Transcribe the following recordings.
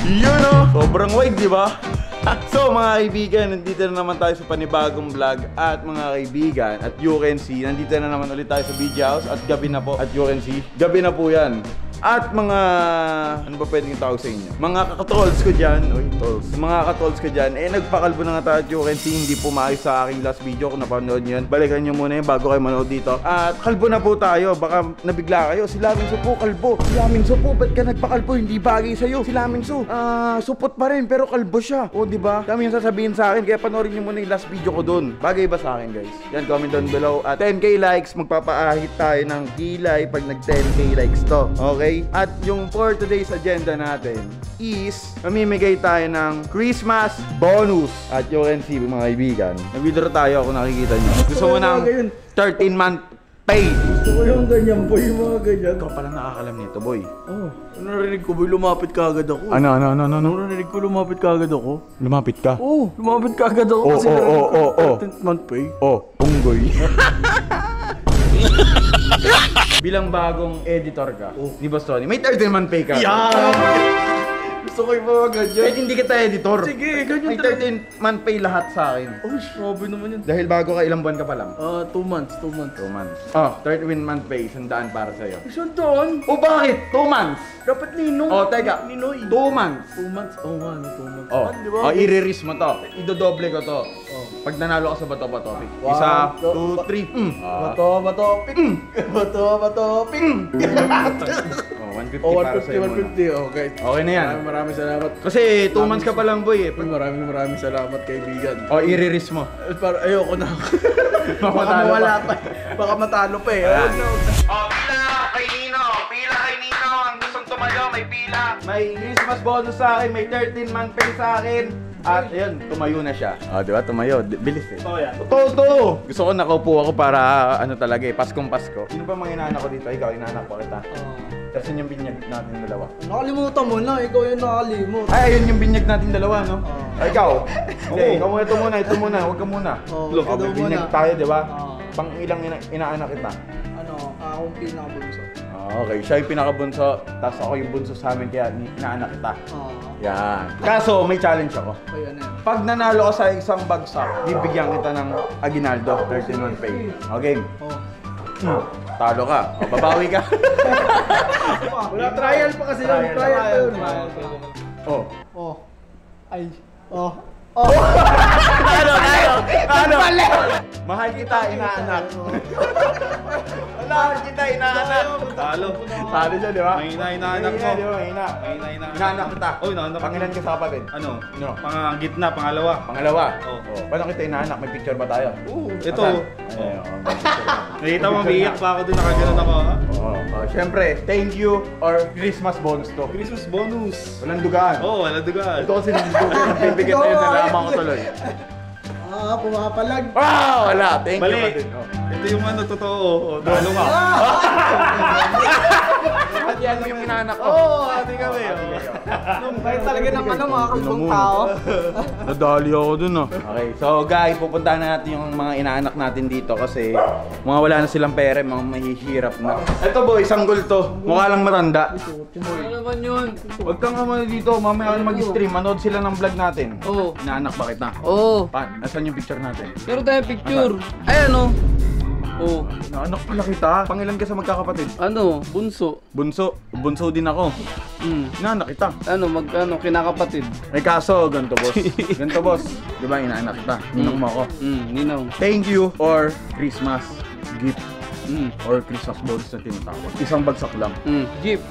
Yun o! Sobrang wide, di ba? So mga kaibigan, nandito na naman tayo sa panibagong vlog. At mga kaibigan, at you can see, nandito na naman ulit tayo sa Beach House. At gabi na po, at you can see, gabi na po yan. At mga, ano ba pwedeng tawag sa inyo? Mga kakatrolls ko dyan, mga kakatrolls ko dyan, nagpakalbo na nga tayo at you can see, hindi po maayos sa aking last video. Kung napanood nyo yun, balikan nyo muna yun bago kayo manood dito. At kalbo na po tayo, baka nabigla kayo. Si Lamingso po, kalbo. Si Lamingso po, ba't ka nagpakalbo? Hindi bagay sa'yo. Si Lamingso, supot pa rin, pero kalbo siya. O diba? Dami yung sasabihin sa akin, kaya panoorin nyo muna yung last video ko dun. Bagay ba sa akin, guys? Yan, comment down below. At 10k likes, magpapaahit tayo ng kilay pag nag 10k likes to. Okay? At yung for today's agenda natin is mamimigay tayo ng Christmas bonus. At you can see mga kaibigan, nag-withdraw tayo kung nakikita nyo. Gusto mo ng 13-month pay. Gusto ko yung ganyan boy, yung mga ganyan. Ikaw pala nakakalam nito, boy. Oh, narinig ko boy, lumapit ka agad ako. Ano? Narinig ko lumapit ka agad ako. Lumapit ka? Oh, lumapit ka agad ako kasi narinig ko 13th month pay. Oh, unggoy. Bilang bagong editor ka, di ba, Stoney? May 13-month pay ka. Gusto ko yung mga ganyan. Kahit hindi kita editor. Sige, ganyan may 13-month pay lahat sa akin. Oh, grabe naman yun. Dahil bago ka, ilang buwan ka pa lang? 2 months. 2 months. Oh, 13-month pay, 100 para sa'yo. Isang doon? O bakit? 2 months. Dapat ninong. Oh, teka. Ninoy. 2 months. 2 months? Oh, 2 months. Oh, Diba? i-release mo to. Idodoble ko to. Oh. Pag nanalo ka sa bato-bato. Wow. Isa, 2, 3. Bato, pik. Bato, pik. Oh, 150 Oh, para sa'yo 150, 150. muna. Okay. Okay na yan. Maraming salamat. Kasi 2 months ka pa lang, boy. Maraming salamat kaibigan. Oh, i-release mo. Para ayoko na. Baka Matalo mawala pa. pa. Baka matalo pa eh. Ayan. Oh, pila kay Nino! Pila kay Nino! Ang gustong tumayo, may pila! May Christmas bonus sa akin, may 13-month pay sa akin. At ayun, tumayo na siya. Oh, di ba? Tumayo. Bilis eh. Oh, yan. Totoo! Gusto ko nakaupo ako para ano talaga eh, Paskong Pasko. Sino ba mga inaanak ko dito? Ikaw, inaanak ko kita. Kasi yung binyag natin dalawa. Nakalimutan mo na. Ikaw yung nakalimut. Ay, ayun yung binyag natin dalawa, no? Ay, ikaw. Hindi, Oo. ikaw muna, ito muna. Huwag ka muna. Oo, Look, ikaw daw may binyag muna. tayo, di ba? Oo. Pang ilang inaanak kita. Akong pinakabunso. Okay, siya yung pinakabunso, tapos ako yung bunso sa amin, kaya inaanak kita. Yan. Kaso, may challenge ako. Kaya na yan. Pag nanalo ka sa isang bagsak, bibigyan kita ng aginaldo, 13-month pay. Okay? Talo ka. O, babawi ka. Wala trial pa kasi yun. Trial pa yun. Oh. Ay. Ano? Mahal kita, inaanak. Mahal kita, inaanak. Talo. Talo siya, di ba? Mahina, inaanak mo. Di ba? Mahina. Mahina, inaanak. Inaanak kita. Oh, inaanak. Pangilan ka sa kapatid? Ano? No. Gitna, pangalawa. Pangalawa? Oo. Paano kita inaanak? May picture ba tayo? Ito. Ayan, Nakita mo, umiiyak pa ako doon, nakaganon ako, ha? Siyempre, thank you or Christmas bonus to. Christmas bonus. Walang dugaan. Oo, wala dugaan. Ito kasi nabibigyan tayo na lamang ko tuloy. Pumapalag. Wala. Thank you. Mali. Kapatid. Ito yung ano, totoo. Talo ka. At yan yung inaanak ko. Ate kami. Kahit talaga ng mga kalbong tao. Nadali ako dun Okay, so guys, pupuntahan na natin yung mga inaanak natin dito kasi mga wala na silang pera, mga mahihirap na. Ito boy, sanggol to. Mukha lang matanda. Ano naman yun? Huwag kang naman dito, mamaya mag-stream, manood sila ng vlog natin. Oo. Inaanak ba kita? Oo. Nasaan yung picture natin? Meron tayong picture. Ay ano? Oo. Inaanak pala kita. Pangilan ka sa magkakapatid? Ano? Bunso. Bunso din ako. Inaanak kita. Kinakapatid. May kaso, ganito boss. Ganito boss. Di ba inaanak kita? Ninong mo ako. Ninong. Thank you for Christmas gift. Or Christmas bonus na tinatawag. Isang bagsak lang. Jeep.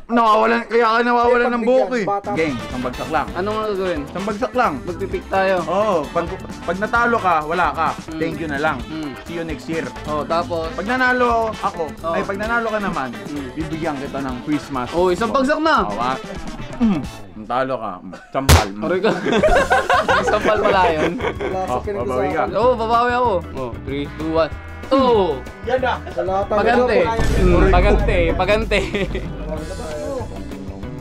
Kaya ka nawawalan ng buhok eh. Game, isang bagsak lang. Ano nga gagawin? Isang bagsak lang. Magpipik tayo. Pag natalo ka, wala ka. Thank you na lang. See you next year. Tapos? Pag nanalo ako, pag nanalo ka naman, bibigyan kita ng Christmas. Isang bagsak na. Talo ka. Sampal. Aray ka. Sampal pala yun. Babawi ka. Babawi ako. 3, 2, 1. Yan na. Pagante.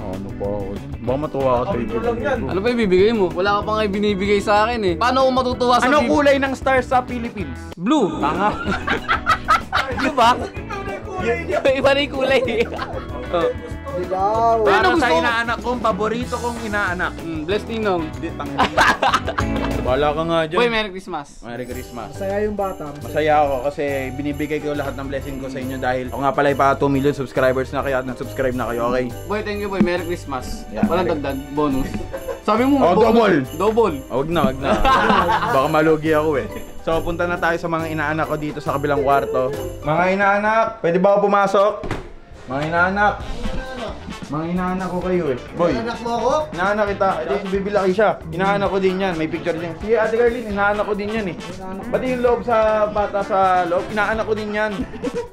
Ano pa ako? Baka matuwa ka sa iyo. Ano pa ibibigay mo? Wala ka pa nga binibigay sa akin eh. Paano ako matutuwa sa Ano kulay ng stars sa Philippines? Blue. Tanga. Di ba? Iba na yung kulay eh. Dilaw. Para Ano sa gusto mo? inaanak kong, paborito kong inaanak. Bless Ninong. Hindi, tangin. Wala ka nga dyan. Boy, Merry Christmas. Merry Christmas. Masaya yung bata. Masaya ako kasi binibigay ko lahat ng blessing ko sa inyo dahil ako nga pala ay pa 2 million subscribers na kaya nag-subscribe na kayo, okay? Boy, thank you boy. Merry Christmas. Yeah, Walang Merry- dagdag. Bonus. Sabi mo, Oh, double. Double. Wag na, wag na. Baka malugi ako eh. So, punta na tayo sa mga inaanak ko dito sa kabilang kwarto. Mga inaanak, pwede ba ako pumasok? Mga inaanak. Mga inaanak ko kayo eh. Boy, Anak mo ako? inaanak kita. Edi, bibilaki siya. Inaanak ko din yan. May picture din. Si Ate Carlin, inaanak ko din yan eh. Pati yung loob sa bata sa loob, inaanak ko din yan.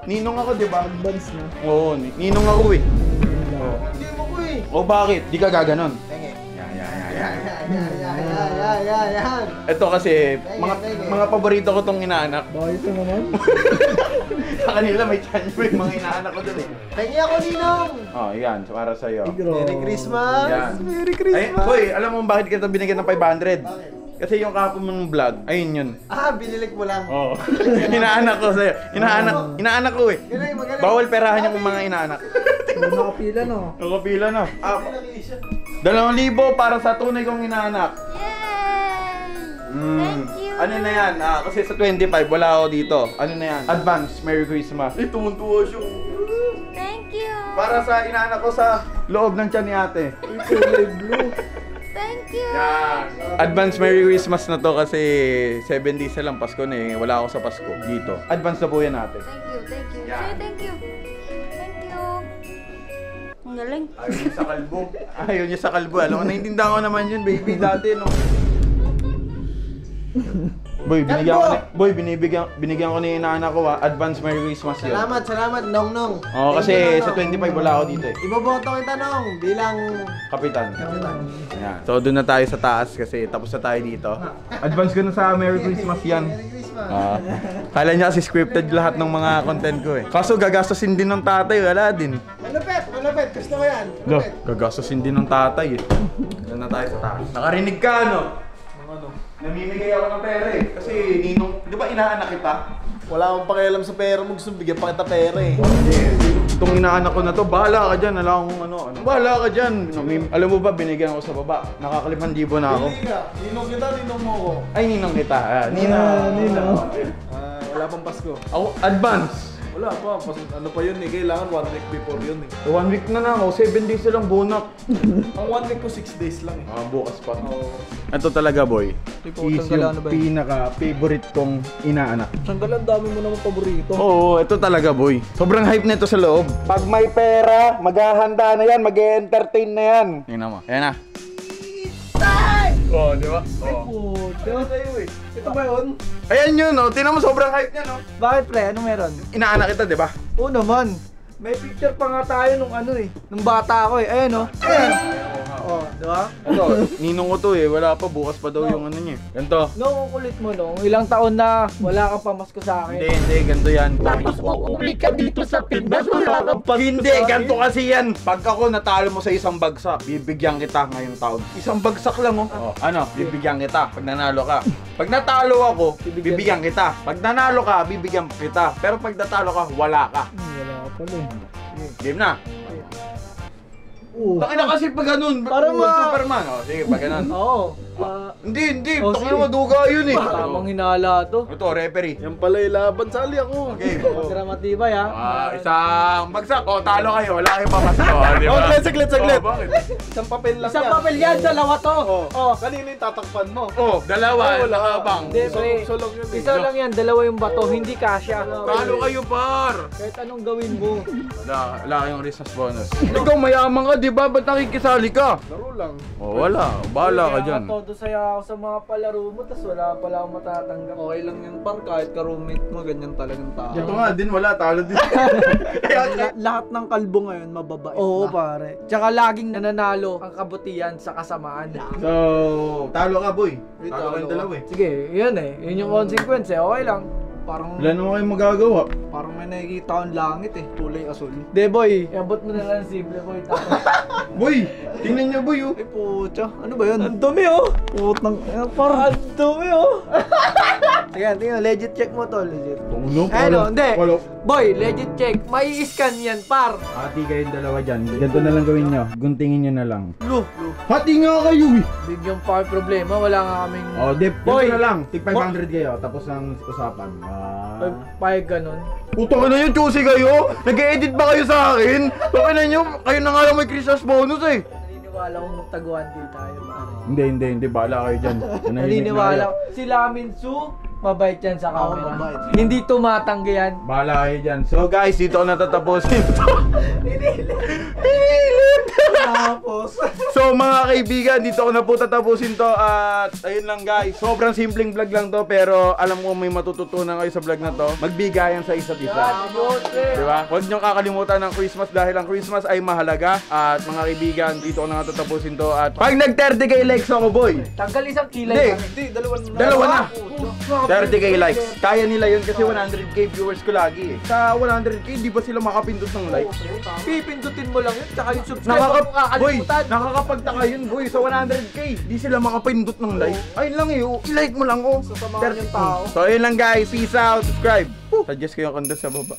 Ninong ako, di ba? Advance na. Oo, ninong ako eh. Hindi mo ko eh. O bakit? Di ka gaganon. Penge. Yan. Yan. Ito kasi, mga paborito ko tong inaanak. Bakit ito naman? Sa kanila may chanyo yung mga inaanak ko dun eh. Penge ako, Ninong. Oh, yan. Para sa'yo. Merry Christmas. Yan. Merry Ay, boy, alam mo bakit kita binigyan ng 500? Kasi yung kapon mong vlog, ayun yun. Ah, binilig mo lang. Oo. Inaanak ko sa'yo. Inaanak ko eh. Galing, magaling. Bawal perahan yung mga inaanak. Nakapila no. Nakapila na. 2,000 para sa tunay kong inaanak. Thank you. Ano na yan? Kasi sa 25, wala ako dito. Ano na yan? Advance Merry Christmas. Eh, tumuntuwa siya. Thank you. Para sa inaanak ko sa loob ng tiyan ni ate. Thank you. Yan. Advance Merry Christmas na to kasi 7 days na lang Pasko na eh. Wala ako sa Pasko dito. Advance na po yan ate. Thank you. Thank you. Yeah. Say thank you. Thank you. Ang galing. Ayaw niya sa kalbo. Ayaw niya sa kalbo. Alam mo, naiintindihan ko naman yun, baby, dati, no? Boy, binigyan ko ni inaanak ko advance Merry Christmas yun. Salamat, Nong. Oo, kasi sa 25 wala ako dito eh. Iboboto kita, Nong, bilang Kapitan. Ayan. So, doon na tayo sa taas kasi tapos na tayo dito. Advance ko na sa Merry Christmas yan. Merry Christmas. Kala niya kasi scripted lahat ng mga content ko eh. Kaso gagastosin din ng tatay, wala din. Malupit. Gusto mo yan? Lo, gagastosin din ng tatay eh. Doon na tayo sa taas. Nakarinig ka, no? Ano? Namimigay ako ng pera eh. Kasi ninong, di ba inaanak kita? Wala akong pakialam sa pera mo. Gusto bigyan pa kita pera eh. Itong inaanak ko na to, bahala ka dyan. Alam kong ano. Bahala ka dyan. Alam mo ba, binigyan ako sa baba. Nakaka5,000 na ako. Hindi ka. Ninong kita, ninong mo ko. Ay, ninong kita. Ninong. Wala pang Pasko. Ako, advance. Wala pa. Ano pa yun eh. Kailangan 1 week before yun eh. 1 week na ako, 7 days na lang bunak. Ang 1 week ko 6 days lang eh. Bukas pa. Ito talaga boy. Is yung pinaka-favorite kong inaanak. Sanggalan, dami mo naman paborito. Oo, ito talaga boy. Sobrang hype nito sa loob. Pag may pera, maghahanda na yan, mag-entertain na yan. Tingnan mo. Ayan na. Oh, di ba? Oh. Puto. Ito ba yun? Ayan yun, oh. Tingnan mo, sobrang hype niya, no? Bakit pre? Anong meron? Inaanak kita, di ba? Oo naman. May picture pa nga tayo nung ano eh. Nung bata ako eh. Ayan oh. Ayan. Oh, di ba? Ito, ninong ko to eh. Wala pa, bukas pa daw yung ano niya. Ganto. No, kulit mo no. Ilang taon na wala kang pamasko sa akin. Hindi, ganto yan. Tapos uuwi ka dito sa Pinas, wala kang pasko Hindi, sa akin. ganto kasi yan. Pag ako natalo mo sa isang bagsak, bibigyan kita ngayong taon. Isang bagsak lang oh. Ano, bibigyan kita pag nanalo ka. Pag natalo ako, bibigyan kita. Pag nanalo ka, bibigyan kita. Pero pag natalo ka, wala ka. Wala ka pala eh. Game na. Bakit na kasi pag ganun? Parang Superman. Oh, sige, pag ganun. Oo. Hindi. Oh, Takina sige. maduga yun eh. Tamang hinala to. Ito, referee. Yan pala ilaban, sali ako. Okay. Dramatibay ha. Isang bagsak. O, talo kayo. Wala kayong pamasko. Di ba? Oh, saglit. Bakit? Isang papel lang Isang papel yan, dalawa to. Oh. Kanino yung tatakpan mo? Oh, dalawa. Nakabang. Hindi, pre. Isa lang yun eh. Isa lang yan, dalawa yung bato, hindi kasya. Talo kayo, par. Kahit anong gawin mo. Wala kayong Christmas bonus. Ikaw mayaman ka, di ba? Ba't nakikisali ka? Laro lang. Oh, wala. Bahala ka dyan. Todo saya ako sa mga palaro mo, tas wala pala akong matatanggap. Okay lang yun par, kahit ka-roommate mo, ganyan talagang tao. Ito nga din, wala. Talo din. Lahat ng kalbo ngayon mababait Oo, na. pare. Tsaka laging nananalo ang kabutihan sa kasamaan. So, talo ka, boy. Talo kayong dalawa eh. Sige, yun eh. Yun yung consequence eh. Okay lang. Parang, Wala naman kayong magagawa. parang may nakikita akong langit eh, kulay asul. De boy, iabot mo na lang simple boy. Tapos, Boy, tingnan niyo, boy. Oh. Ay putya, ano ba yun? ang dumi oh. Putang, parang Ang dumi oh. Sige, tingnan, legit check mo to, legit. Uno, Ano, hindi. Walo. Boy, legit check. May scan yan, par. Hati kayong dalawa dyan. Ganito na lang gawin nyo. Guntingin nyo na lang. Lu. Hati nga kayo eh! Bigyan pa kami problema, wala nga kaming... Oh, dip. Boy. Ganito na lang. Tig 500 kayo. Tapos ang usapan. Pahig ganun. Puto ka na yun, choosy kayo! Nag-edit ba kayo sa akin? Baka na nyo, kayo na nga lang may Christmas bonus eh! Naniniwala kong taguan din tayo. Hindi. Bahala kayo dyan. Naniniwala ko. Si Lamin Su, mabait yan sa camera. Hindi tumatanggi yan. Bahala kayo dyan. So guys, dito ko natatapusin to. Tapos, So mga kaibigan, dito ko na po tatapusin to. At ayun lang guys, sobrang simpleng vlog lang to. Pero alam ko may matututunan kayo sa vlog na to. Magbigayan sa isa't isa. Diba? Huwag nyo kakalimutan ng Christmas dahil ang Christmas ay mahalaga. At mga kaibigan, dito ko na nga tatapusin to. At pag nag-30k likes ako boy, Tanggal isang kilay. Hindi. hindi, Dalawa na. 30k likes. Kaya nila yun kasi 100k viewers ko lagi eh. Sa 100k, di ba sila makapindot ng like? Pipindutin mo lang yun, tsaka yung subscribe mo Boy, kakalimutan. nakakapagtaka yun boy. Sa 100k, di sila makapindot ng like. Ayun lang eh, oh. I-like mo lang oh. Sasamahan yung tao. So ayun lang guys, peace out, subscribe. Suggest ko yung content sa baba.